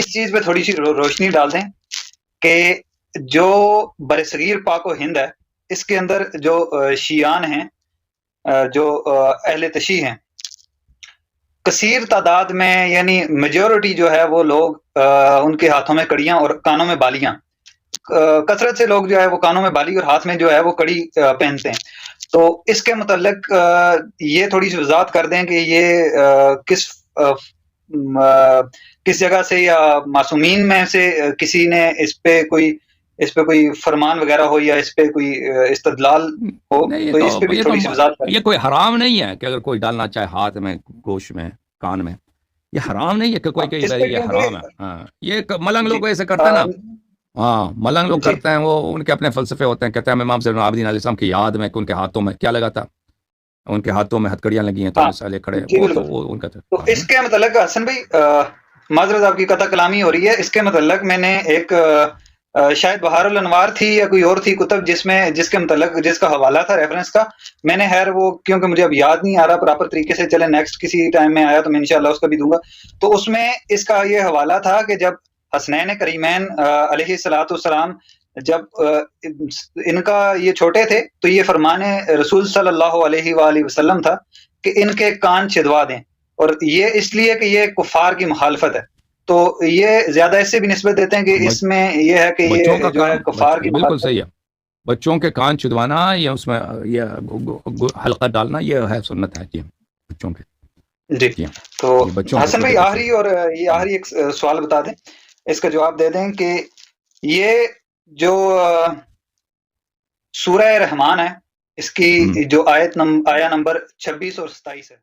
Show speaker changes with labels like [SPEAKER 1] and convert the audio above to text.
[SPEAKER 1] اس چیز پہ تھوڑی سی روشنی ڈال دیں کہ جو برصغیر پاک و ہند ہے اس کے اندر جو شیعان ہیں، جو اہل تشیع ہیں، کثیر تعداد میں یعنی میجورٹی جو ہے وہ لوگ ان کے ہاتھوں میں کڑیاں اور کانوں میں بالیاں، کثرت سے لوگ جو ہے وہ کانوں میں بالی اور ہاتھ میں جو ہے وہ کڑی پہنتے ہیں۔ تو اس کے متعلق یہ تھوڑی سی وضاحت کر دیں کہ یہ کس جگہ سے یا معصومین میں سے کسی نے اس پہ کوئی فرمان وغیرہ ہو یا اس پہ کوئی استدلال ہو،
[SPEAKER 2] نہیں
[SPEAKER 1] تو اس پہ بھی تھوڑی سی وضاحت کریں۔
[SPEAKER 2] یہ کوئی حرام نہیں ہے کہ اگر کوئی ڈالنا چاہے ہاتھ میں، گوشت میں، کان میں، یہ حرام نہیں ہے کہ کوئی
[SPEAKER 1] اس پہ
[SPEAKER 2] یہ حرام ہے۔ ہاں، یہ ملنگ لوگ ایسے کرتے ہیں نا، ہاں ملنگ لوگ کرتے ہیں، وہ ان کے اپنے فلسفے ہوتے ہیں، کہتے ہیں امام زین العابدین علیہ السلام کی یاد میں کہ ان کے ہاتھوں میں کیا لگا تھا، ان کے ہاتھوں میں ہتھکڑیاں لگی ہیں تو مسئلے کھڑے، وہ تو وہ ان کا
[SPEAKER 1] تو اس کے متعلق حسن بھائی معذرت آپ کی قطع کلامی ہو رہی ہے، اس کے متعلق میں نے ایک شاید بہار الانوار تھی یا کوئی اور تھی کتب جس کے متعلق جس کا حوالہ تھا ریفرنس کا، میں نے خیر وہ کیونکہ مجھے اب یاد نہیں آ رہا پراپر طریقے سے، چلے نیکسٹ کسی ٹائم میں آیا تو میں انشاءاللہ اس کا بھی دوں گا۔ تو اس میں اس کا یہ حوالہ تھا کہ جب حسنین کریمین علیہ الصلوۃ والسلام جب ان کا یہ چھوٹے تھے تو یہ فرمان رسول صلی اللہ علیہ وآلہ وسلم تھا کہ ان کے کان چھدوا دیں، اور یہ اس لیے کہ یہ کفار کی مخالفت ہے، تو یہ زیادہ اس سے بھی نسبت دیتے ہیں کہ اس میں یہ ہے کہ یہ جو ہے کفار کی
[SPEAKER 2] بالکل صحیح ہے، بچوں کے کان چھدوانا یا اس میں یہ حلقہ ڈالنا یہ ہے سنت ہے جی بچوں کے۔
[SPEAKER 1] جی تو حسن بھائی آخری اور یہ آخری ایک سوال بتا دیں، اس کا جواب دے دیں کہ یہ جو سورہ رحمان ہے اس کی جو آیا نمبر 26 اور 27 ہے،